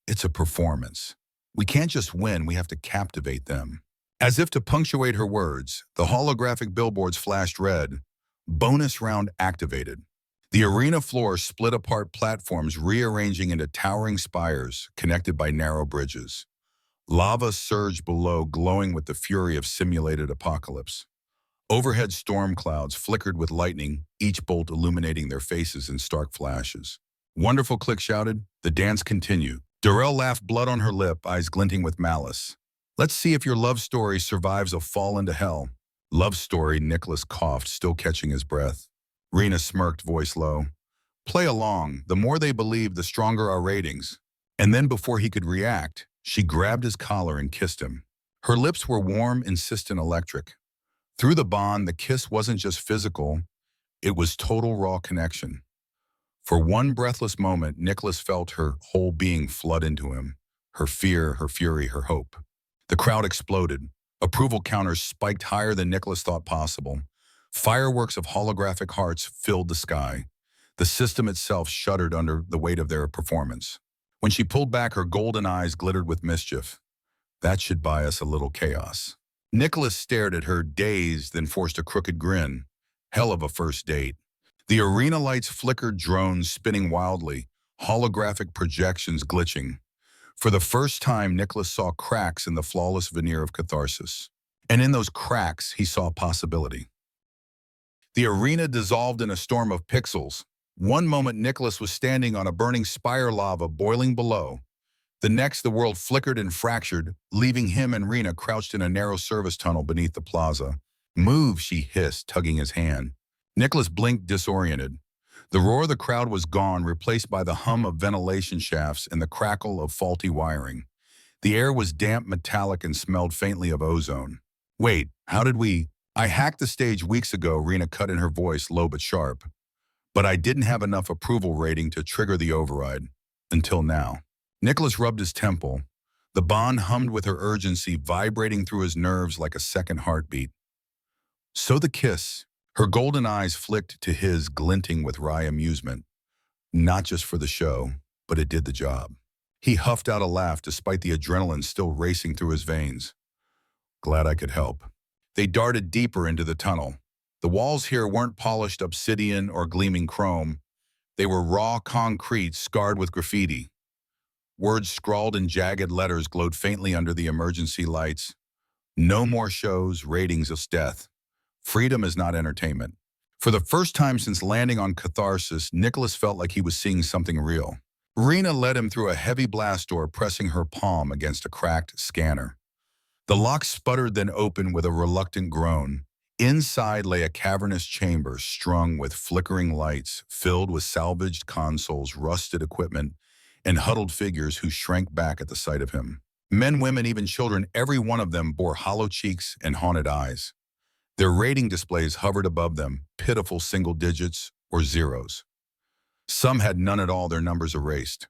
"It's a performance. We can't just win, we have to captivate them." As if to punctuate her words, the holographic billboards flashed red. Bonus round activated. The arena floor split apart, platforms rearranging into towering spires connected by narrow bridges. Lava surged below, glowing with the fury of simulated apocalypse. Overhead storm clouds flickered with lightning, each bolt illuminating their faces in stark flashes. "Wonderful," Click shouted. "The dance continued." Darrell laughed, blood on her lip, eyes glinting with malice. "Let's see if your love story survives a fall into hell." "Love story," Nicholas coughed, still catching his breath. Rena smirked, voice low. "Play along. The more they believe, the stronger our ratings." And then, before he could react, she grabbed his collar and kissed him. Her lips were warm, insistent, electric. Through the bond, the kiss wasn't just physical, it was total raw connection. For one breathless moment, Nicholas felt her whole being flood into him. Her fear, her fury, her hope. The crowd exploded. Approval counters spiked higher than Nicholas thought possible. Fireworks of holographic hearts filled the sky. The system itself shuddered under the weight of their performance. When she pulled back, her golden eyes glittered with mischief. That should buy us a little chaos. Nicholas stared at her, dazed, then forced a crooked grin. Hell of a first date. The arena lights flickered, drones spinning wildly, holographic projections glitching. For the first time, Nicholas saw cracks in the flawless veneer of catharsis. And in those cracks, he saw possibility. The arena dissolved in a storm of pixels. One moment, Nicholas was standing on a burning spire lava boiling below. The next, the world flickered and fractured, leaving him and Rena crouched in a narrow service tunnel beneath the plaza. "Move," she hissed, tugging his hand. Nicholas blinked, disoriented. The roar of the crowd was gone, replaced by the hum of ventilation shafts and the crackle of faulty wiring. The air was damp, metallic, and smelled faintly of ozone. "Wait, how did we—" "I hacked the stage weeks ago," Rena cut in, her voice low but sharp. "But I didn't have enough approval rating to trigger the override. Until now." Nicholas rubbed his temple. The bond hummed with her urgency, vibrating through his nerves like a second heartbeat. So the kiss. Her golden eyes flicked to his, glinting with wry amusement. Not just for the show, but it did the job. He huffed out a laugh despite the adrenaline still racing through his veins. "Glad I could help." They darted deeper into the tunnel. The walls here weren't polished obsidian or gleaming chrome. They were raw concrete scarred with graffiti. Words scrawled in jagged letters glowed faintly under the emergency lights. "No more shows, ratings of death. Freedom is not entertainment." For the first time since landing on Catharsis, Nicholas felt like he was seeing something real. Rena led him through a heavy blast door, pressing her palm against a cracked scanner. The lock sputtered, then opened with a reluctant groan. Inside lay a cavernous chamber strung with flickering lights, filled with salvaged consoles, rusted equipment, and huddled figures who shrank back at the sight of him. Men, women, even children, every one of them bore hollow cheeks and haunted eyes. Their rating displays hovered above them, pitiful single digits or zeros. Some had none at all, their numbers erased.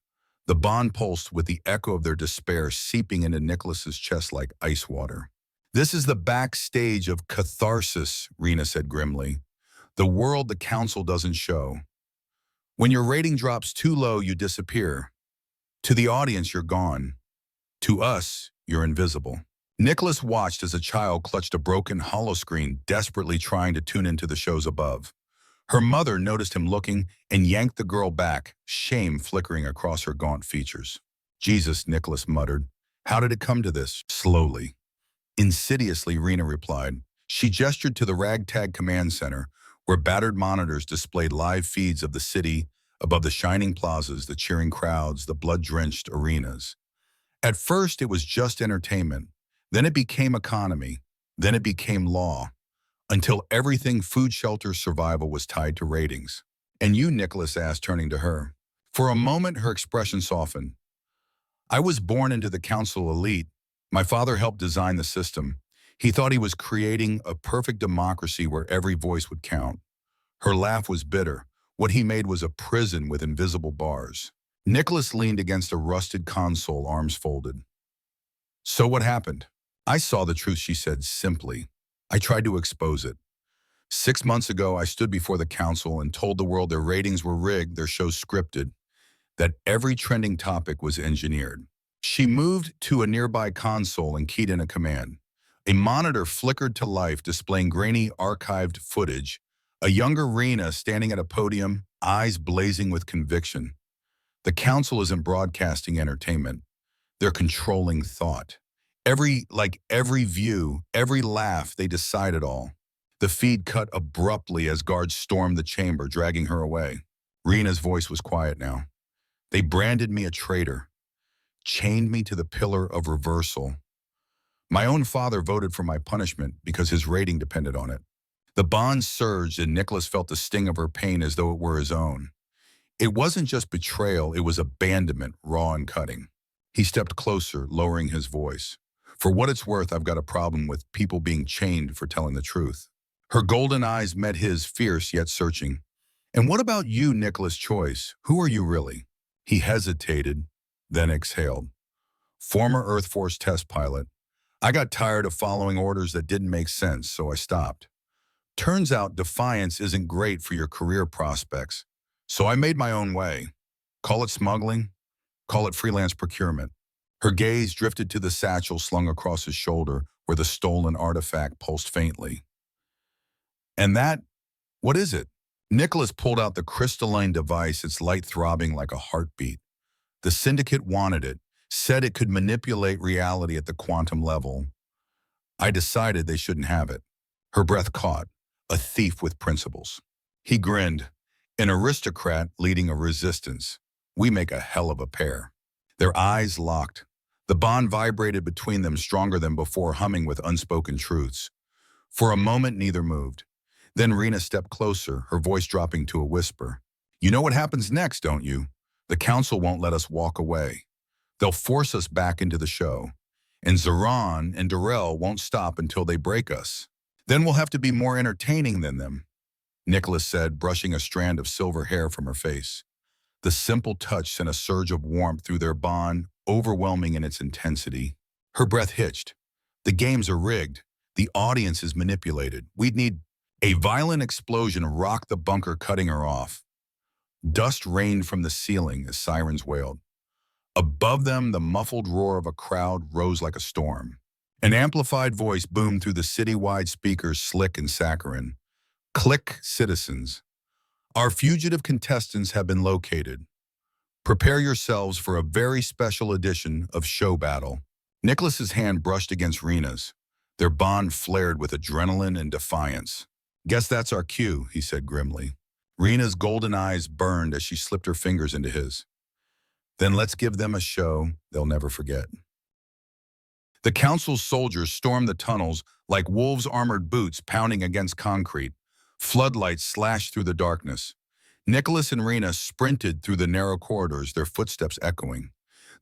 The bond pulsed with the echo of their despair seeping into Nicholas's chest like ice water. "This is the backstage of Catharsis," Rena said grimly. "The world the council doesn't show. When your rating drops too low, you disappear. To the audience, you're gone. To us, you're invisible." Nicholas watched as a child clutched a broken holoscreen, desperately trying to tune into the shows above. Her mother noticed him looking and yanked the girl back, shame flickering across her gaunt features. "Jesus," Nicholas muttered. "How did it come to this?" "Slowly." Insidiously, Rena replied. She gestured to the ragtag command center, where battered monitors displayed live feeds of the city above the shining plazas, the cheering crowds, the blood-drenched arenas. At first, it was just entertainment. Then it became economy. Then it became law. Until everything, food, shelter, survival, was tied to ratings. "And you?" Nicholas asked, turning to her. For a moment, her expression softened. "I was born into the council elite. My father helped design the system. He thought he was creating a perfect democracy where every voice would count." Her laugh was bitter. What he made was a prison with invisible bars. Nicholas leaned against a rusted console, arms folded. "So what happened?" "I saw the truth," she said simply. "I tried to expose it. 6 months ago, I stood before the council and told the world their ratings were rigged, their shows scripted, that every trending topic was engineered." She moved to a nearby console and keyed in a command. A monitor flickered to life, displaying grainy archived footage. A younger Rena standing at a podium, eyes blazing with conviction. The council isn't broadcasting entertainment. They're controlling thought. Every view, every laugh, they decide it all. The feed cut abruptly as guards stormed the chamber, dragging her away. Rena's voice was quiet now. "They branded me a traitor, chained me to the pillar of reversal. My own father voted for my punishment because his rating depended on it." The bond surged, and Nicholas felt the sting of her pain as though it were his own. It wasn't just betrayal, it was abandonment, raw and cutting. He stepped closer, lowering his voice. "For what it's worth, I've got a problem with people being chained for telling the truth." Her golden eyes met his, fierce yet searching. And what about you, Nicholas Choice? Who are you really? He hesitated, then exhaled. Former Earth Force test pilot. I got tired of following orders that didn't make sense, so I stopped. Turns out defiance isn't great for your career prospects, so I made my own way. Call it smuggling, call it freelance procurement. Her gaze drifted to the satchel slung across his shoulder where the stolen artifact pulsed faintly. And that, what is it? Nicholas pulled out the crystalline device, its light throbbing like a heartbeat. The syndicate wanted it, said it could manipulate reality at the quantum level. I decided they shouldn't have it. Her breath caught, a thief with principles. He grinned, an aristocrat leading a resistance. We make a hell of a pair. Their eyes locked. The bond vibrated between them stronger than before, humming with unspoken truths. For a moment, neither moved. Then Rena stepped closer, her voice dropping to a whisper. You know what happens next, don't you? The council won't let us walk away. They'll force us back into the show. And Zaran and Darrell won't stop until they break us. Then we'll have to be more entertaining than them, Nicholas said, brushing a strand of silver hair from her face. The simple touch sent a surge of warmth through their bond, overwhelming in its intensity. Her breath hitched. The games are rigged. The audience is manipulated. We'd need... A violent explosion rocked the bunker, cutting her off. Dust rained from the ceiling as sirens wailed. Above them, the muffled roar of a crowd rose like a storm. An amplified voice boomed through the city-wide speakers, slick and saccharine. Click, citizens. Our fugitive contestants have been located. Prepare yourselves for a very special edition of Show Battle. Nicholas's hand brushed against Rena's. Their bond flared with adrenaline and defiance. Guess that's our cue, he said grimly. Rena's golden eyes burned as she slipped her fingers into his. Then let's give them a show they'll never forget. The council's soldiers stormed the tunnels like wolves' armored boots pounding against concrete. Floodlights slashed through the darkness. Nicholas and Rena sprinted through the narrow corridors, their footsteps echoing.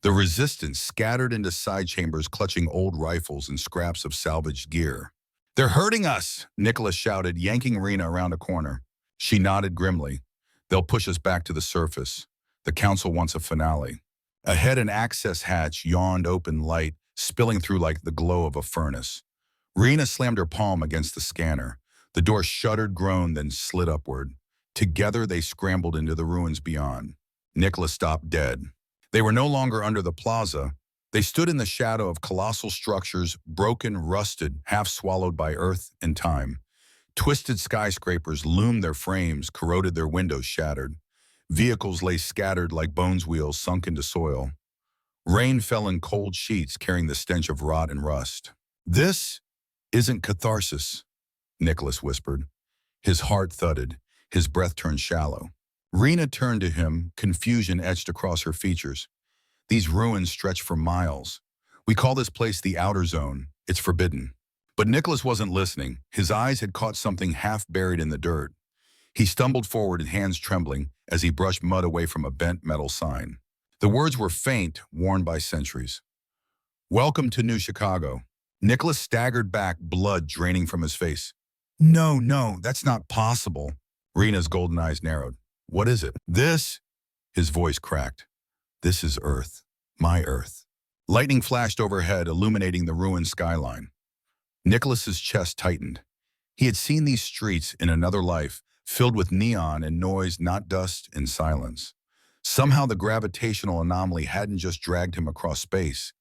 The resistance scattered into side chambers, clutching old rifles and scraps of salvaged gear. They're hurting us, Nicholas shouted, yanking Rena around a corner. She nodded grimly. They'll push us back to the surface. The council wants a finale. Ahead, an access hatch yawned open, light spilling through like the glow of a furnace. Rena slammed her palm against the scanner. The door shuddered, groaned, then slid upward. Together, they scrambled into the ruins beyond. Nicholas stopped dead. They were no longer under the plaza. They stood in the shadow of colossal structures, broken, rusted, half swallowed by earth and time. Twisted skyscrapers loomed their frames, corroded, their windows shattered. Vehicles lay scattered like bones wheels sunk into soil. Rain fell in cold sheets, carrying the stench of rot and rust. This isn't catharsis, Nicholas whispered. His heart thudded. His breath turned shallow. Rena turned to him, confusion etched across her features. These ruins stretch for miles. We call this place the Outer Zone. It's forbidden. But Nicholas wasn't listening. His eyes had caught something half buried in the dirt. He stumbled forward, hands trembling, as he brushed mud away from a bent metal sign. The words were faint, worn by centuries. Welcome to New Chicago. Nicholas staggered back, blood draining from his face. No, that's not possible. Rena's golden eyes narrowed. What is it? This, his voice cracked. This is Earth, my Earth. Lightning flashed overhead, illuminating the ruined skyline. Nicholas's chest tightened. He had seen these streets in another life, filled with neon and noise, not dust and silence. Somehow the gravitational anomaly hadn't just dragged him across space.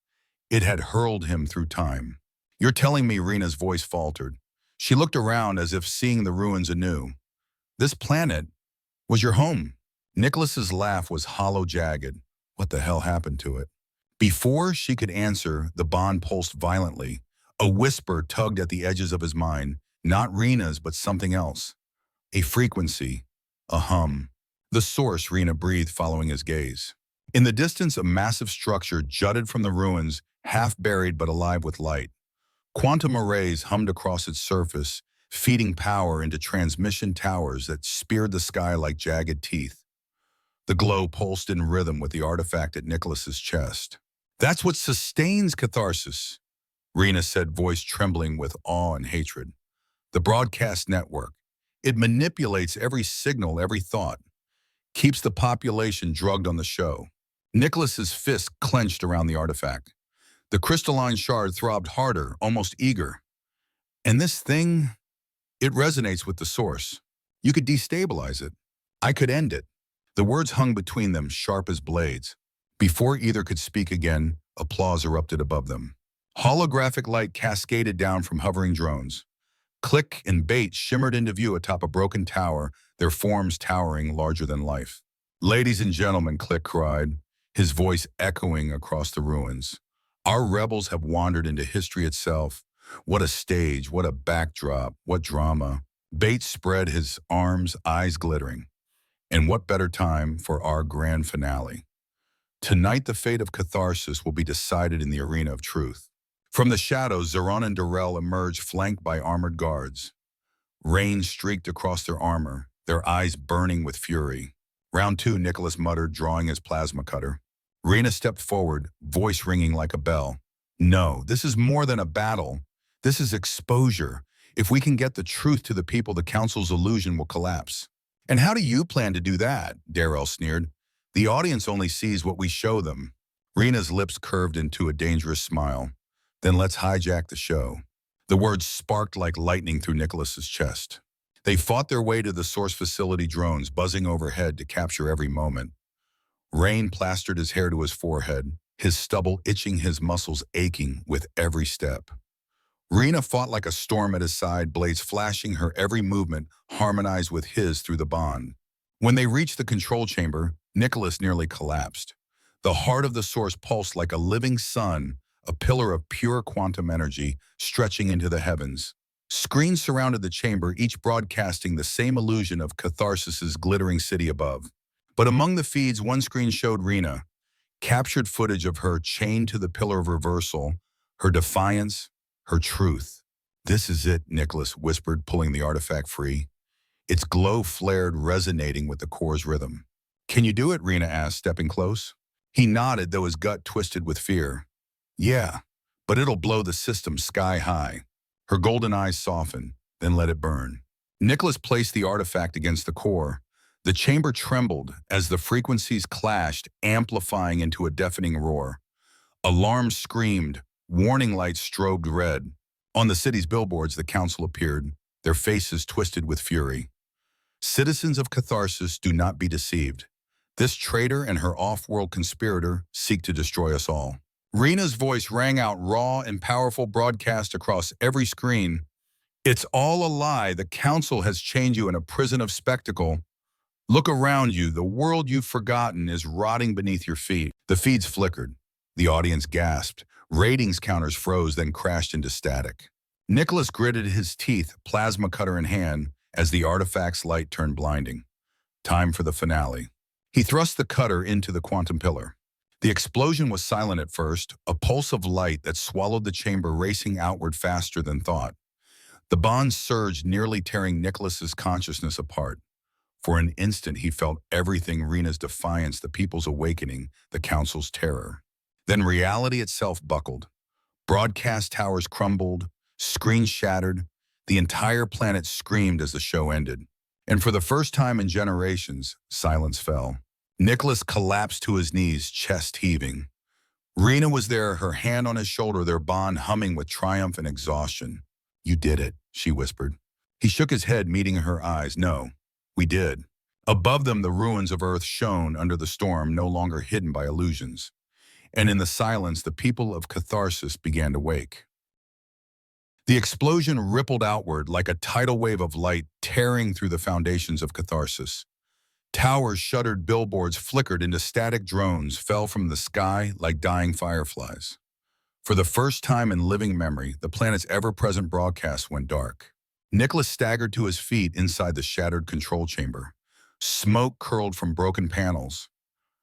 It had hurled him through time. You're telling me, Rena's voice faltered. She looked around as if seeing the ruins anew. This planet was your home. Nicholas's laugh was hollow, jagged. What the hell happened to it? Before she could answer, the bond pulsed violently. A whisper tugged at the edges of his mind, not Rena's, but something else. A frequency, a hum. The source, Rena breathed, following his gaze. In the distance, a massive structure jutted from the ruins, half buried but alive with light. Quantum arrays hummed across its surface, feeding power into transmission towers that speared the sky like jagged teeth. The glow pulsed in rhythm with the artifact at Nicholas's chest. That's what sustains catharsis, Rena said, voice trembling with awe and hatred. The broadcast network. It manipulates every signal, every thought, keeps the population drugged on the show. Nicholas's fist clenched around the artifact. The crystalline shard throbbed harder, almost eager. And this thing, it resonates with the source. You could destabilize it. I could end it. The words hung between them, sharp as blades. Before either could speak again, applause erupted above them. Holographic light cascaded down from hovering drones. Click and bait shimmered into view atop a broken tower, their forms towering larger than life. "Ladies and gentlemen," Click cried, his voice echoing across the ruins. "Our rebels have wandered into history itself. What a stage, what a backdrop, what drama." Bates spread his arms, eyes glittering. "And what better time for our grand finale? Tonight the fate of Catharsis will be decided in the arena of truth." From the shadows, Zeron and Darrell emerged, flanked by armored guards. Rain streaked across their armor, their eyes burning with fury. "Round two," Nicholas muttered, drawing his plasma cutter. Rena stepped forward, voice ringing like a bell. "No, this is more than a battle. This is exposure. If we can get the truth to the people, the Council's illusion will collapse." "And how do you plan to do that?" Darrell sneered. "The audience only sees what we show them." Rena's lips curved into a dangerous smile. "Then let's hijack the show." The words sparked like lightning through Nicholas's chest. They fought their way to the source facility, drones buzzing overhead to capture every moment. Rain plastered his hair to his forehead, his stubble itching, his muscles aching with every step. Rena fought like a storm at his side, blades flashing, her every movement harmonized with his through the bond. When they reached the control chamber, Nicholas nearly collapsed. The heart of the source pulsed like a living sun, a pillar of pure quantum energy stretching into the heavens. Screens surrounded the chamber, each broadcasting the same illusion of Catharsis's glittering city above. But among the feeds, one screen showed Rena, captured footage of her chained to the pillar of reversal, her defiance, her truth. "This is it," Nicholas whispered, pulling the artifact free. Its glow flared, resonating with the core's rhythm. "Can you do it?" Rena asked, stepping close. He nodded, though his gut twisted with fear. "Yeah, but it'll blow the system sky high." Her golden eyes softened, then let it burn. Nicholas placed the artifact against the core. The chamber trembled as the frequencies clashed, amplifying into a deafening roar. Alarms screamed, warning lights strobed red. On the city's billboards, the council appeared, their faces twisted with fury. "Citizens of Catharsis, do not be deceived. This traitor and her off-world conspirator seek to destroy us all." Rena's voice rang out, raw and powerful, broadcast across every screen. "It's all a lie. The council has chained you in a prison of spectacle. Look around you. The world you've forgotten is rotting beneath your feet." The feeds flickered. The audience gasped. Ratings counters froze, then crashed into static. Nicholas gritted his teeth, plasma cutter in hand, as the artifact's light turned blinding. Time for the finale. He thrust the cutter into the quantum pillar. The explosion was silent at first, a pulse of light that swallowed the chamber, racing outward faster than thought. The bond surged, nearly tearing Nicholas's consciousness apart. For an instant, he felt everything: Rena's defiance, the people's awakening, the council's terror. Then reality itself buckled. Broadcast towers crumbled, screens shattered, the entire planet screamed as the show ended. And for the first time in generations, silence fell. Nicholas collapsed to his knees, chest heaving. Rena was there, her hand on his shoulder, their bond humming with triumph and exhaustion. "You did it," she whispered. He shook his head, meeting her eyes. "No, we did." Above them, the ruins of Earth shone under the storm, no longer hidden by illusions. And in the silence, the people of Catharsis began to wake. The explosion rippled outward like a tidal wave of light, tearing through the foundations of Catharsis. Towers shuddered, billboards flickered into static, drones fell from the sky like dying fireflies. For the first time in living memory, the planet's ever-present broadcast went dark. Nicholas staggered to his feet inside the shattered control chamber. Smoke curled from broken panels.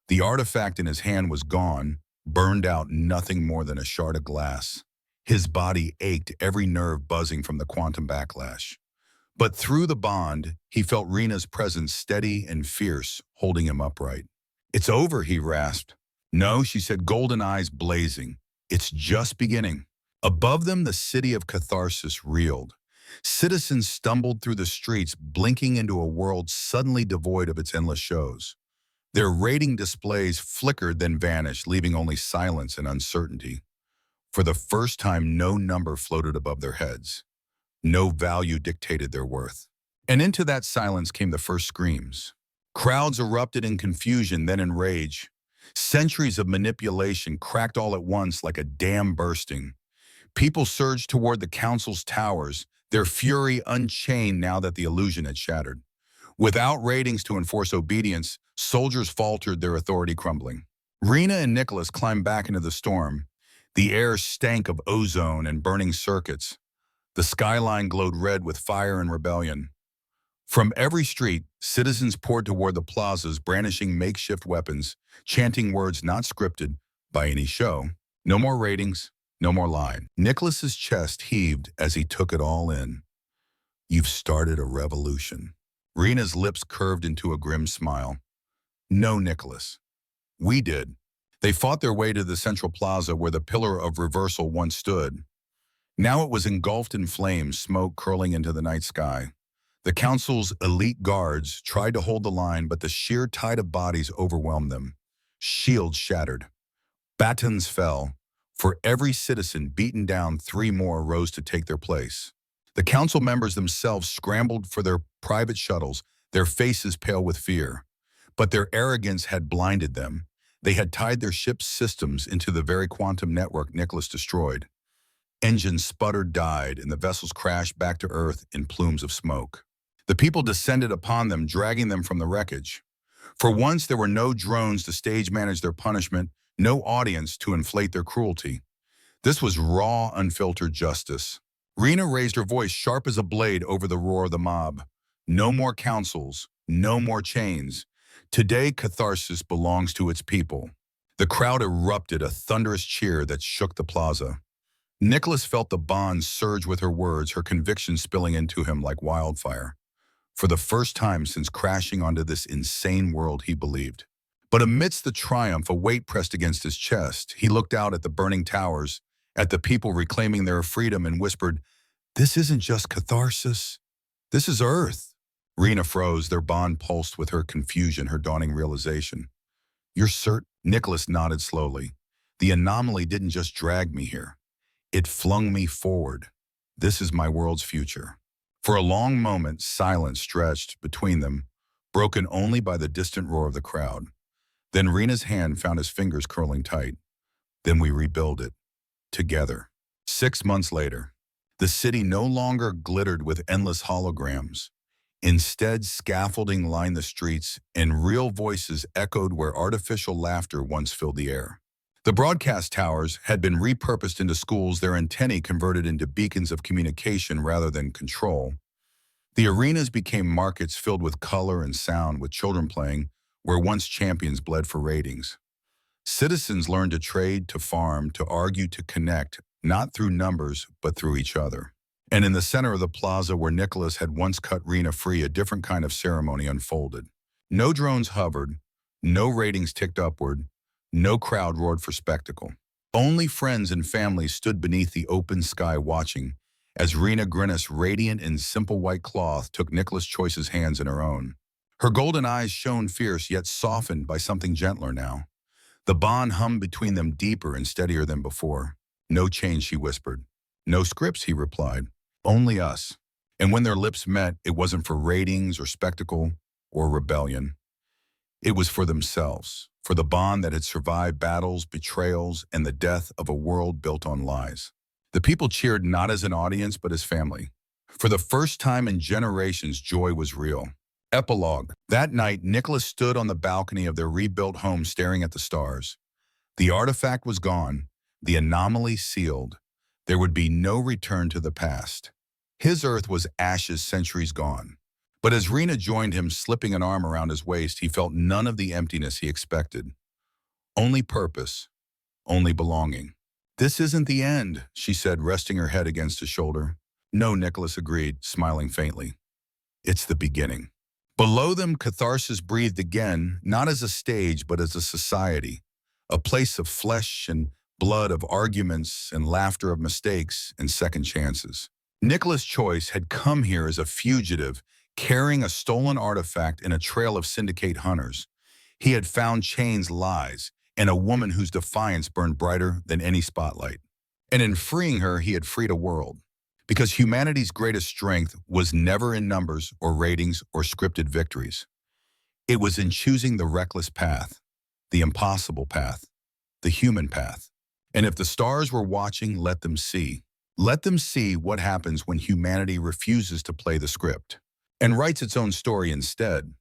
The artifact in his hand was gone, burned out, nothing more than a shard of glass. His body ached, every nerve buzzing from the quantum backlash. But through the bond, he felt Rena's presence, steady and fierce, holding him upright. "It's over," he rasped. "No," she said, golden eyes blazing. "It's just beginning." Above them, the city of Catharsis reeled. Citizens stumbled through the streets, blinking into a world suddenly devoid of its endless shows. Their rating displays flickered then vanished, leaving only silence and uncertainty. For the first time, no number floated above their heads. No value dictated their worth. And into that silence came the first screams. Crowds erupted in confusion, then in rage. Centuries of manipulation cracked all at once like a dam bursting. People surged toward the council's towers, their fury unchained now that the illusion had shattered. Without ratings to enforce obedience, soldiers faltered, their authority crumbling. Rena and Nicholas climbed back into the storm. The air stank of ozone and burning circuits. The skyline glowed red with fire and rebellion. From every street, citizens poured toward the plazas, brandishing makeshift weapons, chanting words not scripted by any show. No more ratings, no more lying. Nicholas's chest heaved as he took it all in. You've started a revolution. Rena's lips curved into a grim smile. No, Nicholas. We did. They fought their way to the central plaza where the pillar of reversal once stood. Now it was engulfed in flames, smoke curling into the night sky. The council's elite guards tried to hold the line, but the sheer tide of bodies overwhelmed them. Shields shattered. Batons fell. For every citizen beaten down, 3 more rose to take their place. The council members themselves scrambled for their private shuttles, their faces pale with fear. But their arrogance had blinded them. They had tied their ship's systems into the very quantum network Nicholas destroyed. Engines sputtered, died, and the vessels crashed back to Earth in plumes of smoke. The people descended upon them, dragging them from the wreckage. For once, there were no drones to stage manage their punishment, no audience to inflate their cruelty. This was raw, unfiltered justice. Rena raised her voice sharp as a blade over the roar of the mob. No more councils, no more chains. Today, Catharsis belongs to its people. The crowd erupted, a thunderous cheer that shook the plaza. Nicholas felt the bond surge with her words, her conviction spilling into him like wildfire. For the first time since crashing onto this insane world, he believed. But amidst the triumph, a weight pressed against his chest. He looked out at the burning towers, at the people reclaiming their freedom, and whispered, "This isn't just Catharsis. This is Earth." Rena froze, their bond pulsed with her confusion, her dawning realization. "You're certain?" Nicholas nodded slowly. "The anomaly didn't just drag me here. It flung me forward. This is my world's future." For a long moment, silence stretched between them, broken only by the distant roar of the crowd. Then Rena's hand found his fingers curling tight. "Then we rebuild it. Together." 6 months later, the city no longer glittered with endless holograms. Instead, scaffolding lined the streets, and real voices echoed where artificial laughter once filled the air. The broadcast towers had been repurposed into schools, their antennae converted into beacons of communication rather than control. The arenas became markets filled with color and sound, with children playing where once champions bled for ratings. Citizens learned to trade, to farm, to argue, to connect, not through numbers, but through each other. And in the center of the plaza where Nicholas had once cut Rena free, a different kind of ceremony unfolded. No drones hovered, no ratings ticked upward, no crowd roared for spectacle. Only friends and families stood beneath the open sky watching as Rena Grinnis, radiant in simple white cloth, took Nicholas Choice's hands in her own. Her golden eyes shone fierce, yet softened by something gentler now. The bond hummed between them deeper and steadier than before. "No change," she whispered. "No scripts," he replied. "Only us." And when their lips met, it wasn't for ratings or spectacle or rebellion. It was for themselves, for the bond that had survived battles, betrayals, and the death of a world built on lies. The people cheered not as an audience, but as family. For the first time in generations, joy was real. Epilogue. That night, Nicholas stood on the balcony of their rebuilt home staring at the stars. The artifact was gone, the anomaly sealed. There would be no return to the past. His Earth was ashes, centuries gone. But as Rena joined him, slipping an arm around his waist, he felt none of the emptiness he expected. Only purpose, only belonging. "This isn't the end," she said, resting her head against his shoulder. "No," Nicholas agreed, smiling faintly. "It's the beginning." Below them, Catharsis breathed again, not as a stage, but as a society, a place of flesh and blood, of arguments and laughter, of mistakes and second chances. Nicholas Choice had come here as a fugitive, carrying a stolen artifact in a trail of syndicate hunters. He had found Chain's lies and a woman whose defiance burned brighter than any spotlight. And in freeing her, he had freed a world. Because humanity's greatest strength was never in numbers or ratings or scripted victories. It was in choosing the reckless path, the impossible path, the human path. And if the stars were watching, let them see. Let them see what happens when humanity refuses to play the script and writes its own story instead.